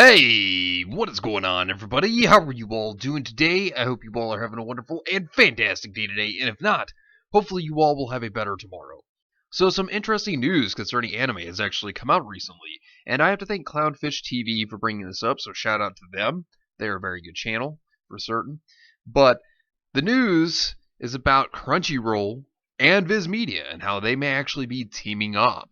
Hey, what is going on, everybody? How are you all doing today? I hope you all are having a wonderful and fantastic day today, and if not, hopefully you all will have a better tomorrow. So some interesting news concerning anime has actually come out recently, and I have to thank Clownfish TV for bringing this up, so shout out to them. They're a very good channel, for certain. But the news is about Crunchyroll and Viz Media, and how they may actually be teaming up.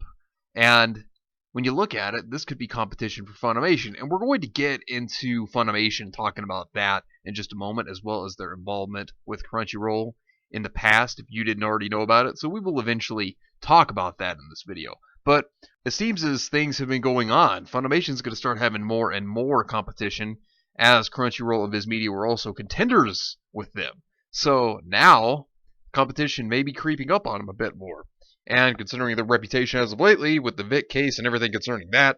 And when you look at it, this could be competition for Funimation, and we're going to get into Funimation talking about that in just a moment, as well as their involvement with Crunchyroll in the past, if you didn't already know about it. So we will eventually talk about that in this video. But it seems as things have been going on, Funimation's going to start having more and more competition, as Crunchyroll and Viz Media were also contenders with them. So now, competition may be creeping up on them a bit more. And considering their reputation as of lately, with the Vic case and everything concerning that,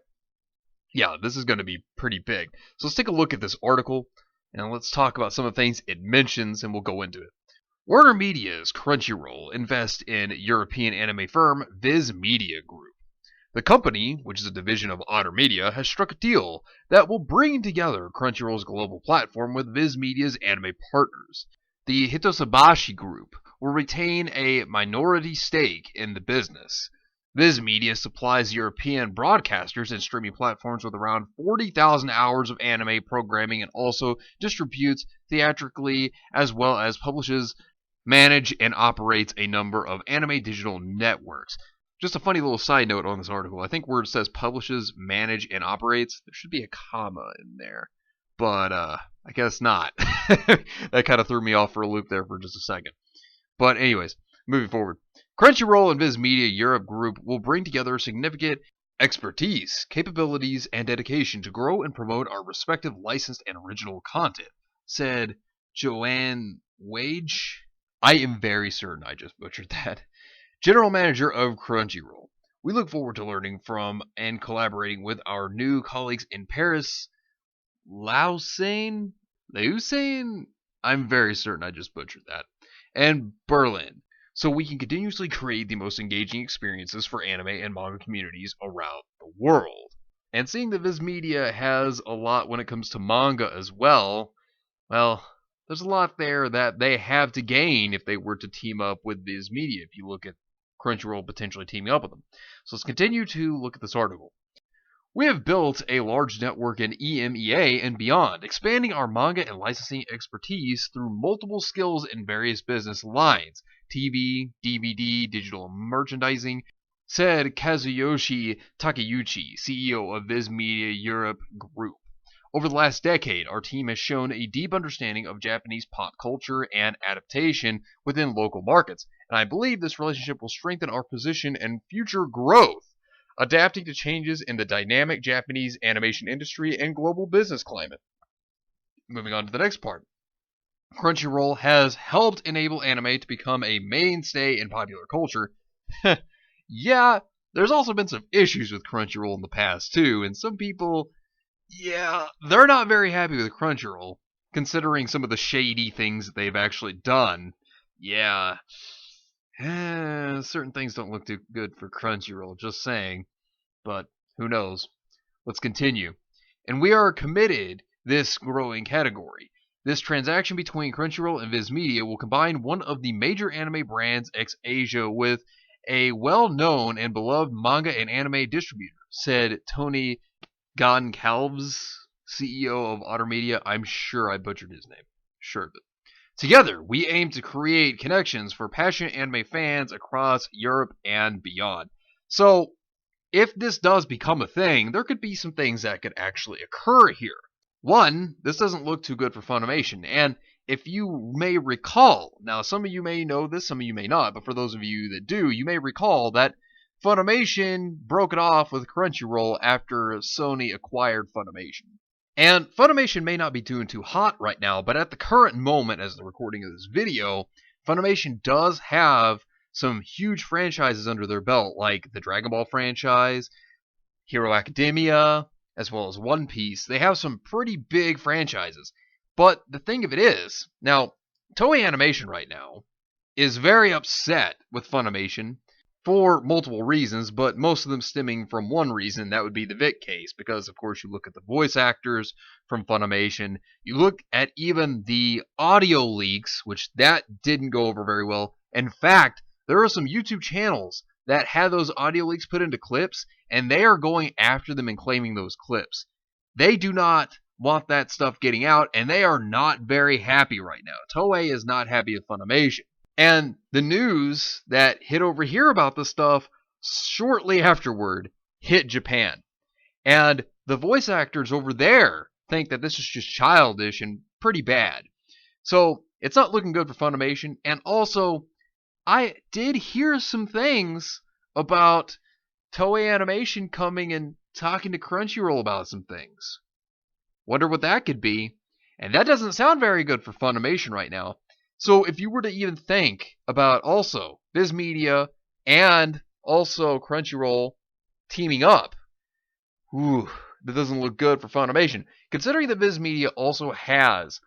yeah, this is going to be pretty big. So let's take a look at this article, and let's talk about some of the things it mentions, and we'll go into it. Warner Media's Crunchyroll invests in European anime firm Viz Media Group. The company, which is a division of Otter Media, has struck a deal that will bring together Crunchyroll's global platform with Viz Media's anime partners. The Hitosabashi Group will retain a minority stake in the business. Viz Media supplies European broadcasters and streaming platforms with around 40,000 hours of anime programming and also distributes theatrically as well as publishes, manages, and operates a number of anime digital networks. Just a funny little side note on this article. I think where it says publishes, manage, and operates, there should be a comma in there. But I guess not. That kind of threw me off for a loop there for just a second. But anyways, moving forward. Crunchyroll and Viz Media Europe Group will bring together significant expertise, capabilities, and dedication to grow and promote our respective licensed and original content, said Joanne Wage. I am very certain I just butchered that. General Manager of Crunchyroll. We look forward to learning from and collaborating with our new colleagues in Paris, Lausanne? I'm very certain I just butchered that. And Berlin, so we can continuously create the most engaging experiences for anime and manga communities around the world. And seeing that Viz Media has a lot when it comes to manga as well, there's a lot there that they have to gain if they were to team up with Viz Media, if you look at Crunchyroll potentially teaming up with them. So let's continue to look at this article. We have built a large network in EMEA and beyond, expanding our manga and licensing expertise through multiple skills in various business lines, TV, DVD, digital merchandising, said Kazuyoshi Takeuchi, CEO of Viz Media Europe Group. Over the last decade, our team has shown a deep understanding of Japanese pop culture and adaptation within local markets, and I believe this relationship will strengthen our position and future growth, adapting to changes in the dynamic Japanese animation industry and global business climate. Moving on to the next part. Crunchyroll has helped enable anime to become a mainstay in popular culture. Yeah, there's also been some issues with Crunchyroll in the past too, and some people, they're not very happy with Crunchyroll, considering some of the shady things that they've actually done. Certain things don't look too good for Crunchyroll, just saying. But who knows? Let's continue. And we are committed this growing category. This transaction between Crunchyroll and Viz Media will combine one of the major anime brands ex-Asia with a well-known and beloved manga and anime distributor, said Tony Goncalves, CEO of Otter Media. I'm sure I butchered his name. Sure of it. Together, we aim to create connections for passionate anime fans across Europe and beyond. So, if this does become a thing, there could be some things that could actually occur here. One, this doesn't look too good for Funimation, and if you may recall, now some of you may know this, some of you may not, but for those of you that do, you may recall that Funimation broke it off with Crunchyroll after Sony acquired Funimation. And Funimation may not be doing too hot right now, but at the current moment, as the recording of this video, Funimation does have some huge franchises under their belt, like the Dragon Ball franchise, Hero Academia, as well as One Piece. They have some pretty big franchises. But the thing of it is, now, Toei Animation right now is very upset with Funimation for multiple reasons, but most of them stemming from one reason, that would be the Vic case, because of course you look at the voice actors from Funimation, you look at even the audio leaks, which that didn't go over very well. In fact, there are some YouTube channels that had those audio leaks put into clips, and they are going after them and claiming those clips. They do not want that stuff getting out, and they are not very happy right now. Toei is not happy with Funimation. And the news that hit over here about this stuff shortly afterward hit Japan. And the voice actors over there think that this is just childish and pretty bad. So it's not looking good for Funimation. And also, I did hear some things about Toei Animation coming and talking to Crunchyroll about some things. Wonder what that could be. And that doesn't sound very good for Funimation right now. So if you were to even think about also Viz Media and also Crunchyroll teaming up, that doesn't look good for Funimation. Considering that Viz Media also has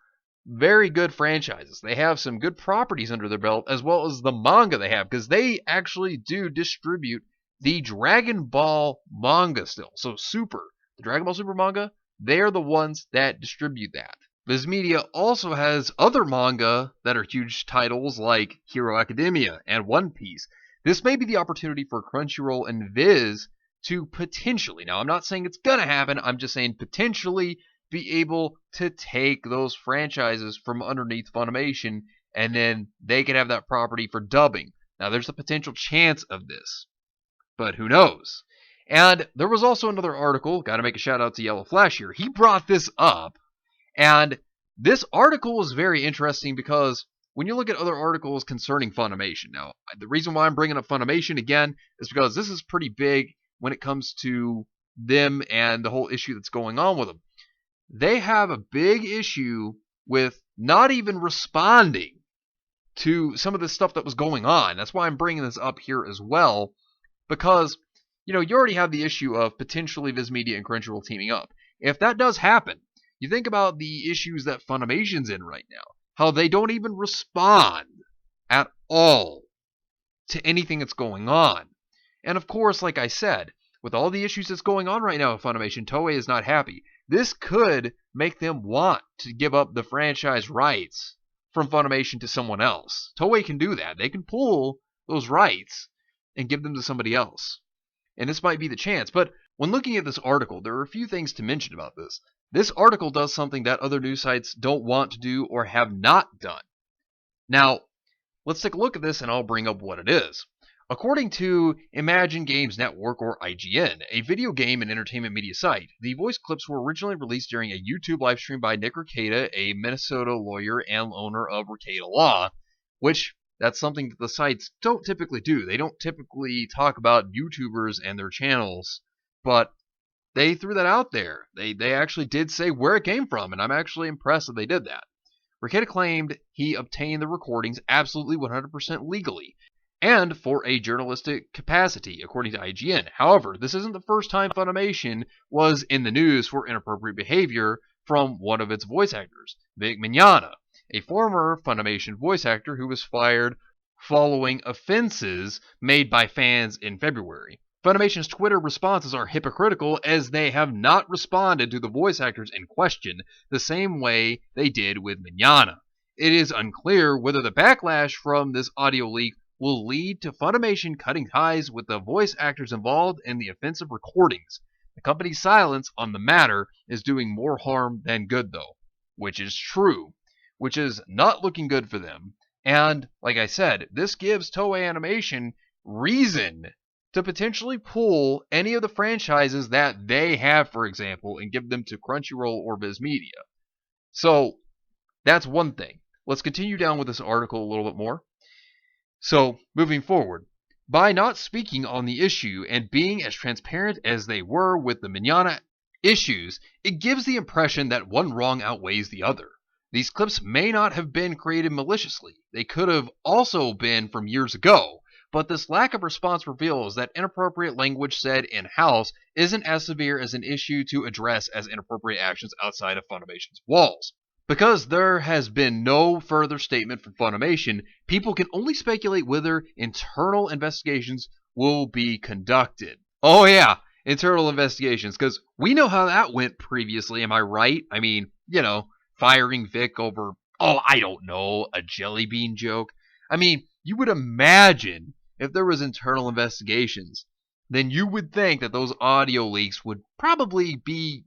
very good franchises. They have some good properties under their belt, as well as the manga they have, because they actually do distribute the Dragon Ball manga still. So Super, the Dragon Ball Super manga, they're the ones that distribute that. Viz Media also has other manga that are huge titles like Hero Academia and One Piece. This may be the opportunity for Crunchyroll and Viz to potentially, now I'm not saying it's gonna happen, I'm just saying potentially be able to take those franchises from underneath Funimation, and then they can have that property for dubbing. Now there's a potential chance of this, but who knows? And there was also another article, gotta make a shout out to Yellow Flash here, he brought this up. And this article is very interesting because when you look at other articles concerning Funimation, now, the reason why I'm bringing up Funimation again is because this is pretty big when it comes to them and the whole issue that's going on with them. They have a big issue with not even responding to some of the stuff that was going on. That's why I'm bringing this up here as well, because, you already have the issue of potentially Viz Media and Crunchyroll teaming up. If that does happen, you think about the issues that Funimation's in right now, how they don't even respond at all to anything that's going on. And of course, like I said, with all the issues that's going on right now with Funimation, Toei is not happy. This could make them want to give up the franchise rights from Funimation to someone else. Toei can do that. They can pull those rights and give them to somebody else. And this might be the chance. But when looking at this article, there are a few things to mention about this. This article does something that other news sites don't want to do or have not done. Now, let's take a look at this and I'll bring up what it is. According to Imagine Games Network, or IGN, a video game and entertainment media site, the voice clips were originally released during a YouTube livestream by Nick Rekieta, a Minnesota lawyer and owner of Rekieta Law, which that's something that the sites don't typically do. They don't typically talk about YouTubers and their channels, but they threw that out there. They actually did say where it came from, and I'm actually impressed that they did that. Rekieta claimed he obtained the recordings absolutely 100% legally, and for a journalistic capacity, according to IGN. However, this isn't the first time Funimation was in the news for inappropriate behavior from one of its voice actors, Vic Mignogna, a former Funimation voice actor who was fired following offenses made by fans in February. Funimation's Twitter responses are hypocritical as they have not responded to the voice actors in question the same way they did with Mignogna. It is unclear whether the backlash from this audio leak will lead to Funimation cutting ties with the voice actors involved in the offensive recordings. The company's silence on the matter is doing more harm than good, though, which is true, which is not looking good for them. And, like I said, this gives Toei Animation reason to potentially pull any of the franchises that they have, for example, and give them to Crunchyroll or Viz Media. So, that's one thing. Let's continue down with this article a little bit more. So, moving forward, by not speaking on the issue and being as transparent as they were with the Mignogna issues, it gives the impression that one wrong outweighs the other. These clips may not have been created maliciously. They could have also been from years ago, but this lack of response reveals that inappropriate language said in-house isn't as severe as an issue to address as inappropriate actions outside of Funimation's walls. Because there has been no further statement from Funimation, people can only speculate whether internal investigations will be conducted. Oh, yeah, internal investigations, because we know how that went previously, am I right? I mean, firing Vic over, oh, I don't know, a jelly bean joke. I mean, you would imagine if there was internal investigations, then you would think that those audio leaks would probably be,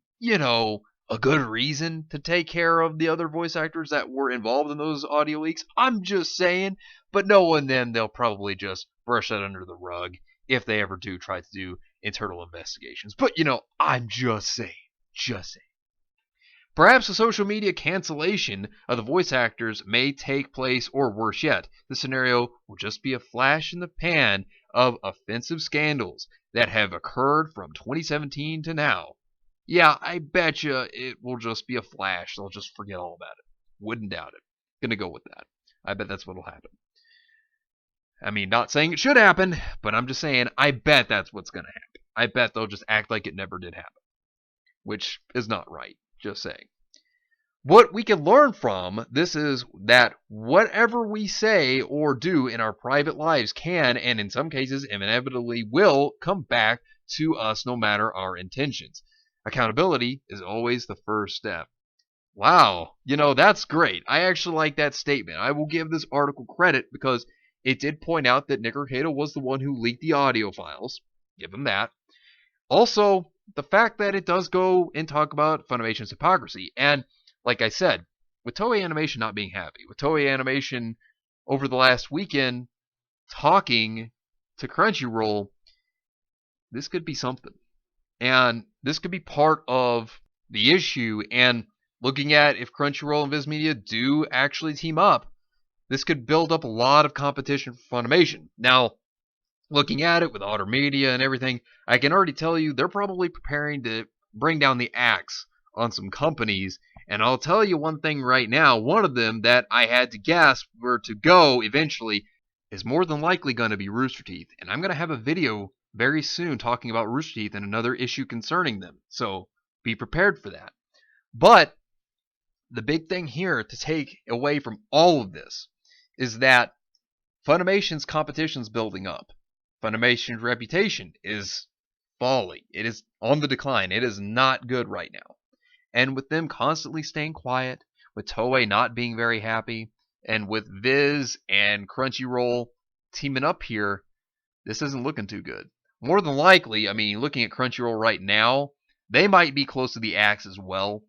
a good reason to take care of the other voice actors that were involved in those audio leaks. I'm just saying, but knowing them, they'll probably just brush that under the rug if they ever do try to do internal investigations. But, I'm just saying. Just saying. Perhaps a social media cancellation of the voice actors may take place, or worse yet, the scenario will just be a flash in the pan of offensive scandals that have occurred from 2017 to now. Yeah, I betcha it will just be a flash. They'll just forget all about it. Wouldn't doubt it. Gonna go with that. I bet that's what'll happen. I mean, not saying it should happen, but I'm just saying I bet that's what's gonna happen. I bet they'll just act like it never did happen. Which is not right. Just saying. What we can learn from this is that whatever we say or do in our private lives can, and in some cases inevitably will, come back to us no matter our intentions. Accountability is always the first step. Wow, that's great. I actually like that statement. I will give this article credit because it did point out that Nicker Cato was the one who leaked the audio files. Give him that. Also, the fact that it does go and talk about Funimation's hypocrisy. And like I said, with Toei Animation not being happy, with Toei Animation over the last weekend talking to Crunchyroll, this could be something. And this could be part of the issue. And looking at if Crunchyroll and Viz Media do actually team up, this could build up a lot of competition for Funimation. Now, looking at it with Otter Media and everything, I can already tell you they're probably preparing to bring down the axe on some companies. And I'll tell you one thing right now, one of them that I had to guess were to go eventually is more than likely going to be Rooster Teeth. And I'm going to have a video very soon talking about Rooster Teeth and another issue concerning them. So be prepared for that. But the big thing here to take away from all of this is that Funimation's competition is building up. Funimation's reputation is falling. It is on the decline. It is not good right now. And with them constantly staying quiet, with Toei not being very happy, and with Viz and Crunchyroll teaming up here, this isn't looking too good. More than likely, I mean, looking at Crunchyroll right now, they might be close to the axe as well.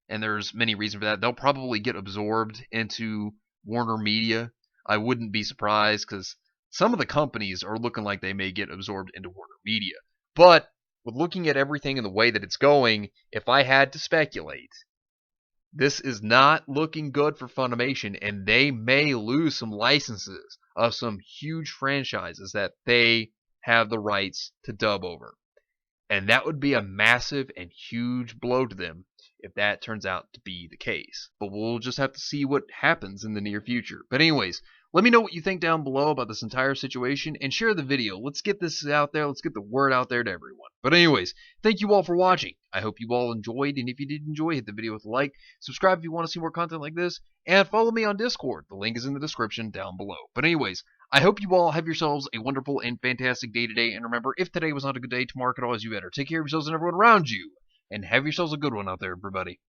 And there's many reasons for that. They'll probably get absorbed into Warner Media. I wouldn't be surprised because some of the companies are looking like they may get absorbed into Warner Media. But with looking at everything in the way that it's going, if I had to speculate, this is not looking good for Funimation, and they may lose some licenses of some huge franchises that they have the rights to dub over. And that would be a massive and huge blow to them if that turns out to be the case. But we'll just have to see what happens in the near future. But anyways, let me know what you think down below about this entire situation and share the video. Let's get this out there. Let's get the word out there to everyone. But anyways, thank you all for watching. I hope you all enjoyed, and if you did enjoy, hit the video with a like, subscribe if you want to see more content like this, and follow me on Discord. The link is in the description down below. But anyways, I hope you all have yourselves a wonderful and fantastic day today, and remember, if today was not a good day, tomorrow could always be better. Take care of yourselves and everyone around you, and have yourselves a good one out there, everybody.